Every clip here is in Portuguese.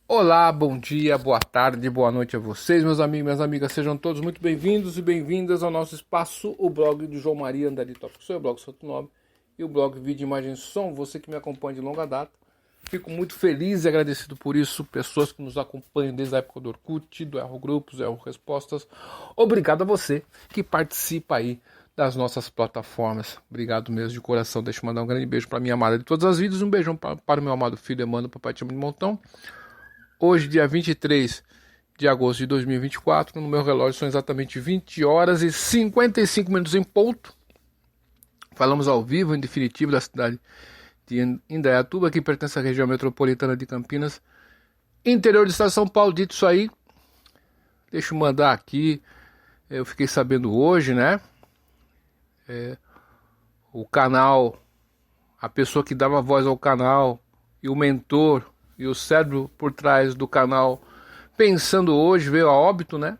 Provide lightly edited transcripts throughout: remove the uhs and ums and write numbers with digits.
Olá, bom dia, boa tarde, boa noite a vocês, meus amigos e minhas amigas. Sejam todos muito bem-vindos e bem-vindas ao nosso espaço, o blog do João Maria Andari Tópico. Sou o blog Santo Nome e o blog Vídeo, Imagem e Som. Você que me acompanha de longa data. Fico muito feliz e agradecido por isso. Pessoas que nos acompanham desde a época do Orkut, do Erro Grupos, Erro Respostas. Obrigado a você que participa aí das nossas plataformas. Obrigado mesmo de coração. Deixa eu mandar um grande beijo para minha amada de todas as vidas. Um beijão para o meu amado filho Emmanuel, papai te amo de montão. Hoje, dia 23 de agosto de 2024, no meu relógio são exatamente 20 horas e 55 minutos em ponto. Falamos ao vivo, em definitivo, da cidade de Indaiatuba, que pertence à região metropolitana de Campinas, interior do estado de São Paulo. Dito isso aí, deixa eu mandar aqui, eu fiquei sabendo hoje, né? O canal, a pessoa que dava voz ao canal e o mentor e o cérebro por trás do canal Pensando Hoje veio a óbito, né?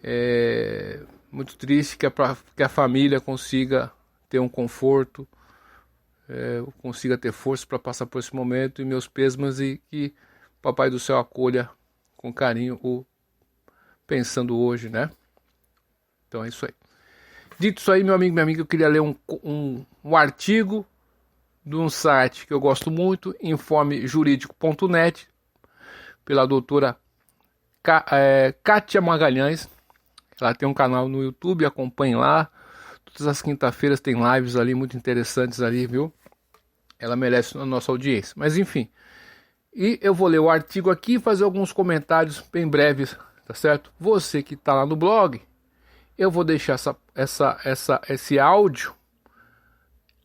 É muito triste que a família consiga ter um conforto, consiga ter força para passar por esse momento, e meus pêsames, e que o Papai do Céu acolha com carinho o Pensando Hoje, né? Então é isso aí. Dito isso aí, meu amigo e minha amiga, eu queria ler um artigo de um site que eu gosto muito, informejuridico.net, pela doutora Kátia Magalhães. Ela tem um canal no YouTube, acompanhe lá. Todas as quinta-feiras tem lives ali muito interessantes ali, viu? Ela merece a nossa audiência. Mas enfim. E eu vou ler o artigo aqui e fazer alguns comentários bem breves, tá certo? Você que está lá no blog, eu vou deixar esse áudio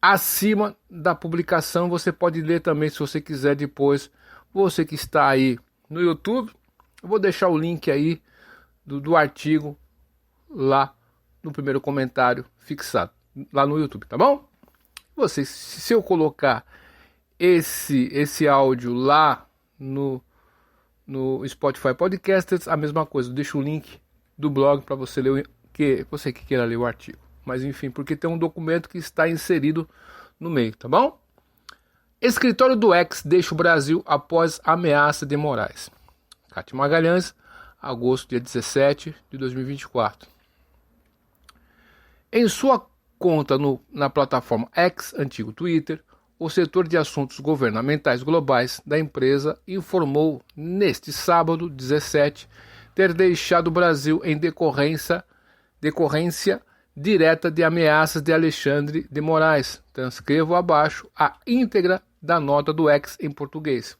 acima da publicação. Você pode ler também se você quiser depois. Você que está aí no YouTube, eu vou deixar o link aí do artigo lá no primeiro comentário fixado lá no YouTube, tá bom? Você, se eu colocar esse áudio lá no Spotify Podcasters, a mesma coisa, eu deixo o link do blog para você ler, você que queira ler o artigo. Mas enfim, porque tem um documento que está inserido no meio, tá bom? Escritório do X deixa o Brasil após ameaça de Moraes. Kátia Magalhães, agosto, dia 17 de 2024. Em sua conta na plataforma X, antigo Twitter, o setor de assuntos governamentais globais da empresa informou neste sábado, 17, ter deixado o Brasil em decorrência direta de ameaças de Alexandre de Moraes. Transcrevo abaixo a íntegra da nota do X em português.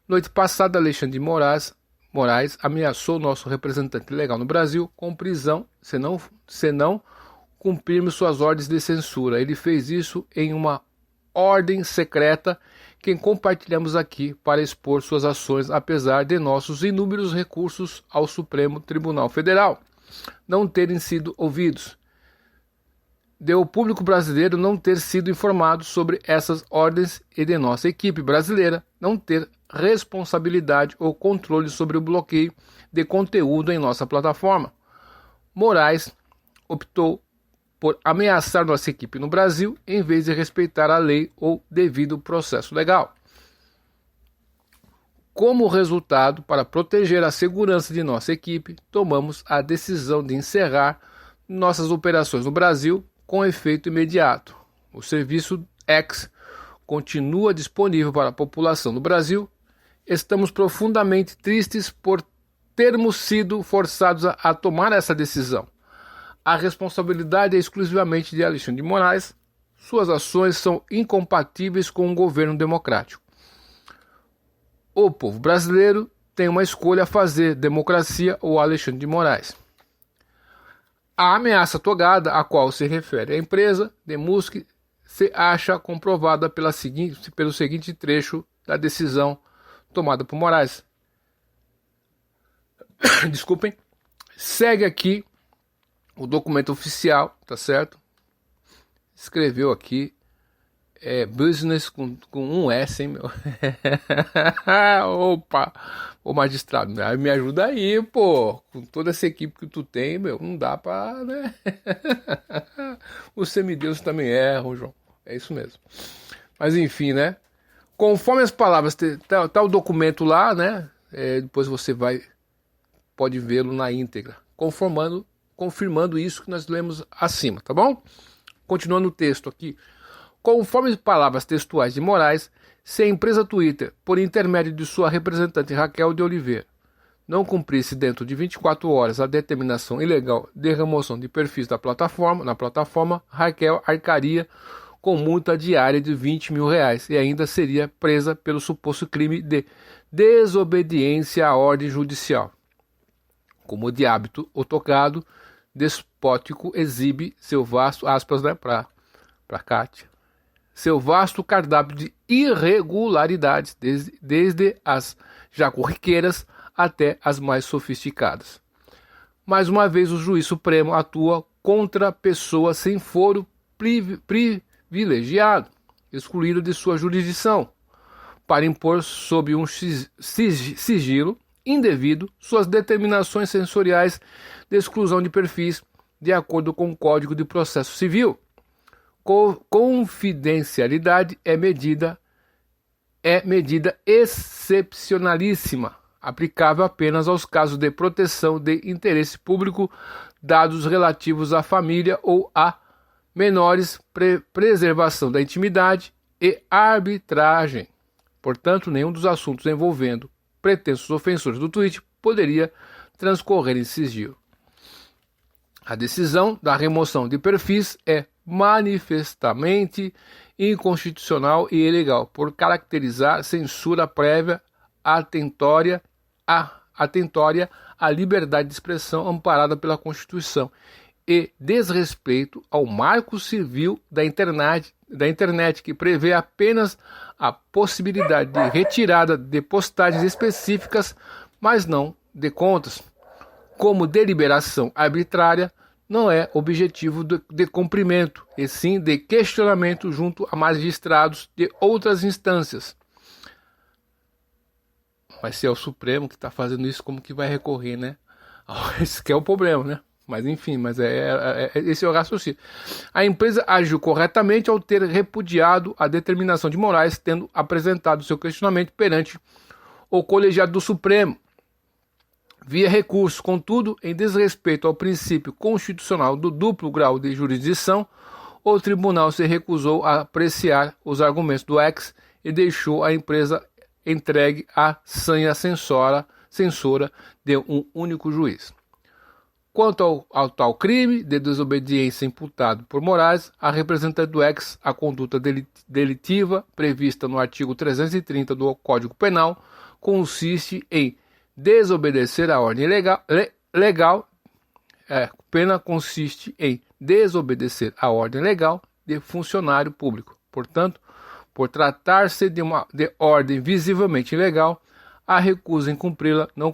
Noite passada, Alexandre de Moraes ameaçou nosso representante legal no Brasil com prisão se não cumprirmos suas ordens de censura. Ele fez isso em uma ordem secreta que compartilhamos aqui para expor suas ações, apesar de nossos inúmeros recursos ao Supremo Tribunal Federal não terem sido ouvidos. De o público brasileiro não ter sido informado sobre essas ordens e de nossa equipe brasileira não ter responsabilidade ou controle sobre o bloqueio de conteúdo em nossa plataforma. Moraes optou por ameaçar nossa equipe no Brasil em vez de respeitar a lei ou devido processo legal. Como resultado, para proteger a segurança de nossa equipe, tomamos a decisão de encerrar nossas operações no Brasil com efeito imediato. O serviço X continua disponível para a população do Brasil. Estamos profundamente tristes por termos sido forçados a tomar essa decisão. A responsabilidade é exclusivamente de Alexandre de Moraes. Suas ações são incompatíveis com um governo democrático. O povo brasileiro tem uma escolha a fazer: democracia ou Alexandre de Moraes. A ameaça togada a qual se refere a empresa de Musk se acha comprovada pelo seguinte trecho da decisão tomada por Moraes. Desculpem. Segue aqui o documento oficial, tá certo? Escreveu aqui business com um S, hein, meu? Opa! Ô magistrado, me ajuda aí, pô. Com toda essa equipe que tu tem, meu, não dá pra, né? Os semideuses também erram, João. É isso mesmo. Mas enfim, né? Conforme as palavras, tá o documento lá, né? Depois você pode vê-lo na íntegra, confirmando isso que nós lemos acima, tá bom? Continuando o texto aqui. Conforme palavras textuais de Moraes, se a empresa Twitter, por intermédio de sua representante Raquel de Oliveira, não cumprisse dentro de 24 horas a determinação ilegal de remoção de perfis na plataforma, Raquel arcaria com multa diária de R$20 mil e ainda seria presa pelo suposto crime de desobediência à ordem judicial. Como de hábito, o tocado despótico exibe seu vasto, aspas, né, para Kátia, seu vasto cardápio de irregularidades, desde as já corriqueiras até as mais sofisticadas. Mais uma vez, o juiz supremo atua contra pessoa sem foro privilegiado, excluído de sua jurisdição, para impor sob um sigilo indevido suas determinações sensoriais de exclusão de perfis, de acordo com o Código de Processo Civil. Confidencialidade é medida excepcionalíssima, aplicável apenas aos casos de proteção de interesse público, dados relativos à família ou a menores, preservação da intimidade e arbitragem. Portanto, nenhum dos assuntos envolvendo pretensos ofensores do tweet poderia transcorrer em sigilo. A decisão da remoção de perfis é manifestamente inconstitucional e ilegal, por caracterizar censura prévia atentória à liberdade de expressão amparada pela Constituição e desrespeito ao marco civil da internet, que prevê apenas a possibilidade de retirada de postagens específicas, mas não de contas. Como deliberação arbitrária, não é objetivo de cumprimento, e sim de questionamento junto a magistrados de outras instâncias. Mas se é o Supremo que está fazendo isso, como que vai recorrer, né? Esse que é o problema, né? Mas enfim, esse é o raciocínio. A empresa agiu corretamente ao ter repudiado a determinação de Moraes, tendo apresentado seu questionamento perante o colegiado do Supremo, via recurso. Contudo, em desrespeito ao princípio constitucional do duplo grau de jurisdição, o tribunal se recusou a apreciar os argumentos do ex e deixou a empresa entregue à sanha censora de um único juiz. Quanto ao tal crime de desobediência imputado por Moraes, a representante do ex, a conduta delitiva prevista no artigo 330 do Código Penal consiste em desobedecer a ordem pena consiste em desobedecer a ordem legal de funcionário público. Portanto, por tratar-se de ordem visivelmente ilegal, a recusa em cumpri-la não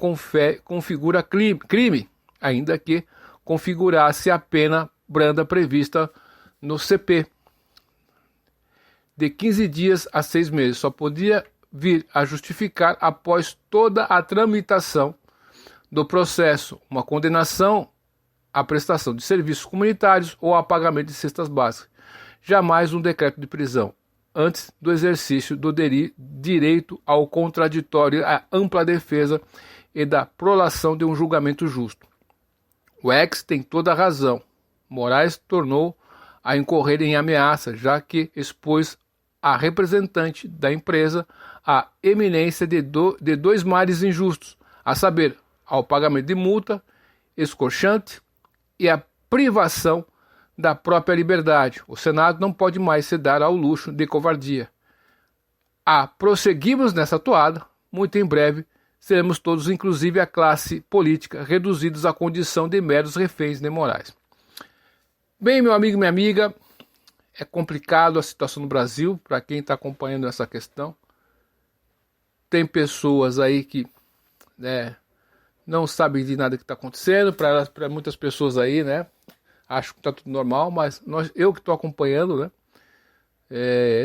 configura crime, ainda que configurasse a pena branda prevista no CP de 15 dias a 6 meses. Só podia vir a justificar após toda a tramitação do processo uma condenação à prestação de serviços comunitários ou a pagamento de cestas básicas, jamais um decreto de prisão, antes do exercício do direito ao contraditório, à ampla defesa e da prolação de um julgamento justo. O ex tem toda a razão. Moraes tornou a incorrer em ameaça, já que expôs a representante da empresa à eminência de dois males injustos, a saber, ao pagamento de multa escorchante e a privação da própria liberdade. O Senado não pode mais se dar ao luxo de covardia. Prosseguimos nessa toada, muito em breve seremos todos, inclusive a classe política, reduzidos à condição de meros reféns de Moraes. Bem, meu amigo e minha amiga, é complicado a situação no Brasil, para quem está acompanhando essa questão. Tem pessoas aí que não sabem de nada que está acontecendo, para muitas pessoas aí, né, acho que está tudo normal, mas eu que estou acompanhando, né,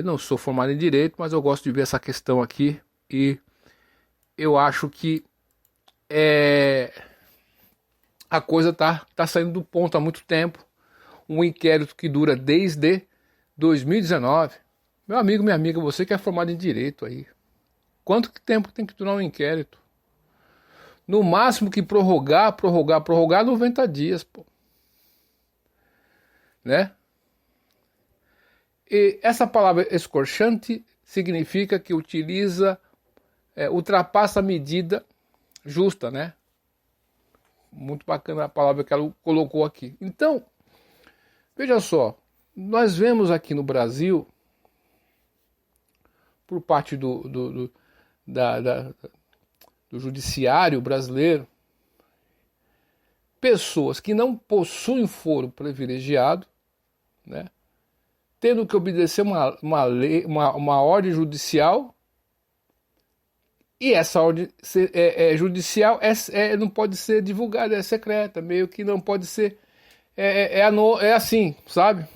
não sou formado em Direito, mas eu gosto de ver essa questão aqui, e eu acho que a coisa tá saindo do ponto há muito tempo. Um inquérito que dura desde 2019, Meu amigo, minha amiga, você que é formado em direito aí, quanto tempo tem que durar um inquérito? No máximo que prorrogar 90 dias, pô. Né? E essa palavra escorchante significa que utiliza, ultrapassa a medida justa, né? Muito bacana a palavra que ela colocou aqui. Então, veja só, nós vemos aqui no Brasil, por parte do judiciário brasileiro, pessoas que não possuem foro privilegiado, né, tendo que obedecer uma ordem judicial, e essa ordem judicial não pode ser divulgada, é secreta, meio que não pode ser, assim, sabe?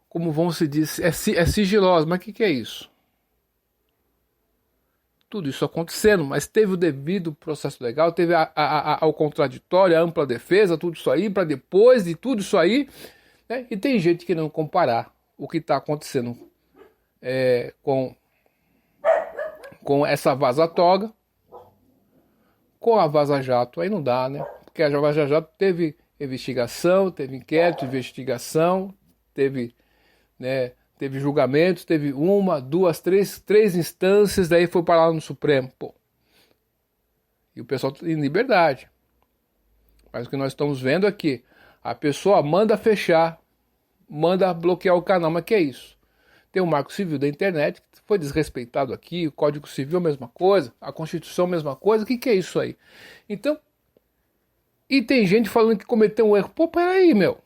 Como vão se dizer, é sigilosa, mas o que é isso? Tudo isso acontecendo, mas teve o devido processo legal, teve o contraditório, a ampla defesa, tudo isso aí, para depois de tudo isso aí, né? E tem gente que não comparar o que está acontecendo com essa vaza-toga, com a vaza-jato, aí não dá, né? Porque a vaza-jato teve investigação, teve inquérito, investigação, teve, né, teve julgamentos, teve uma, duas, três instâncias, daí foi parar lá no Supremo, pô. E o pessoal em liberdade. Mas o que nós estamos vendo aqui, a pessoa manda fechar, manda bloquear o canal, mas que é isso? Tem o Marco Civil da internet, que foi desrespeitado aqui, o Código Civil a mesma coisa, a Constituição a mesma coisa, o que é isso aí? Então, e tem gente falando que cometeu um erro. Pô, peraí, meu.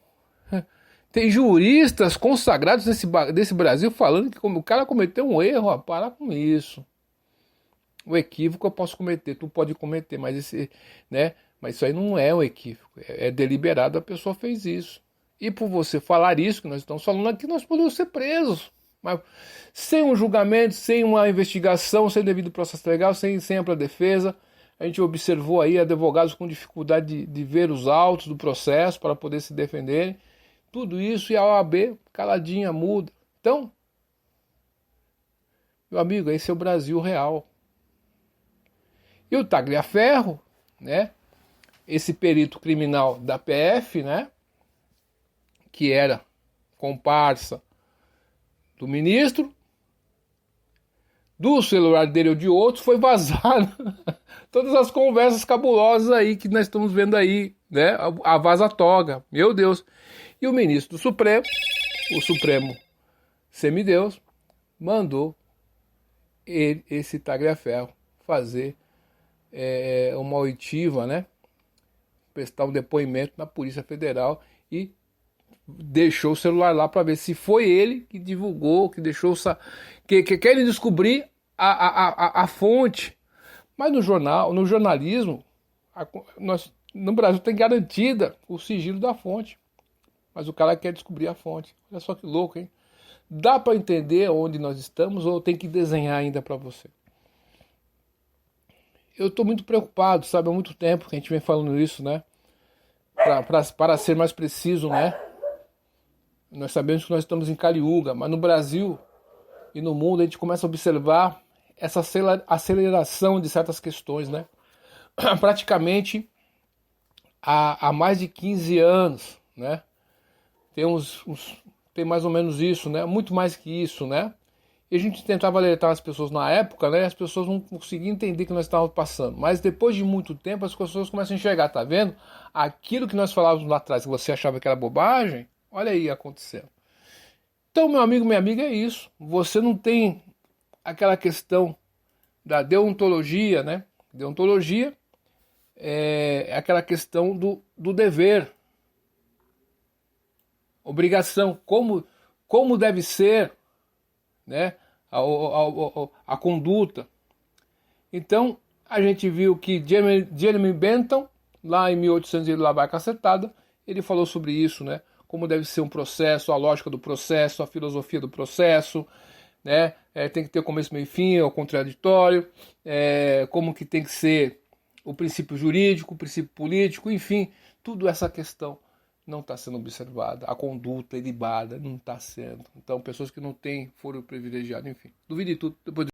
Tem juristas consagrados desse Brasil falando que o cara cometeu um erro, ó, para com isso. O equívoco eu posso cometer, tu pode cometer, mas mas isso aí não é um equívoco, é deliberado, a pessoa fez isso. E por você falar isso que nós estamos falando aqui, nós podemos ser presos. Mas sem um julgamento, sem uma investigação, sem devido processo legal, sem ampla defesa, a gente observou aí advogados com dificuldade de ver os autos do processo para poder se defenderem. Tudo isso e a OAB caladinha, muda. Então, meu amigo, esse é o Brasil real. E o Tagliaferro, né, esse perito criminal da PF, né, que era comparsa do ministro, do celular dele ou de outros, foi vazado todas as conversas cabulosas aí que nós estamos vendo aí, né, a vaza-toga, meu Deus. E o ministro do Supremo, o Supremo semideus, mandou esse Tagliaferro fazer uma oitiva, né, prestar um depoimento na Polícia Federal e deixou o celular lá para ver se foi ele que divulgou, que deixou que querem descobrir a fonte. Mas no jornalismo, no Brasil tem garantida o sigilo da fonte. Mas o cara quer descobrir a fonte. Olha só que louco, hein? Dá para entender onde nós estamos ou tem que desenhar ainda para você? Eu estou muito preocupado, sabe? Há muito tempo que a gente vem falando isso, né? Para ser mais preciso, né? Nós sabemos que nós estamos em Caliuga, mas no Brasil e no mundo a gente começa a observar essa aceleração de certas questões, né? Praticamente há mais de 15 anos, né? Tem mais ou menos isso, né? Muito mais que isso, né? E a gente tentava alertar as pessoas na época, né? As pessoas não conseguiam entender o que nós estávamos passando. Mas depois de muito tempo as pessoas começam a enxergar, tá vendo? Aquilo que nós falávamos lá atrás, que você achava que era bobagem, olha aí acontecendo. Então, meu amigo, minha amiga, é isso. Você não tem aquela questão da deontologia, né? Deontologia é aquela questão do dever. Obrigação, como deve ser, né, a conduta. Então, a gente viu que Jeremy Bentham, lá em 1800, ele lá vai cacetada, ele falou sobre isso, né, como deve ser um processo, a lógica do processo, a filosofia do processo, né, tem que ter começo, meio e fim, é o contraditório, como que tem que ser o princípio jurídico, o princípio político, enfim, tudo essa questão não está sendo observada, a conduta ilibada não está sendo. Então, pessoas que não têm foro privilegiado, enfim. Duvide tudo, depois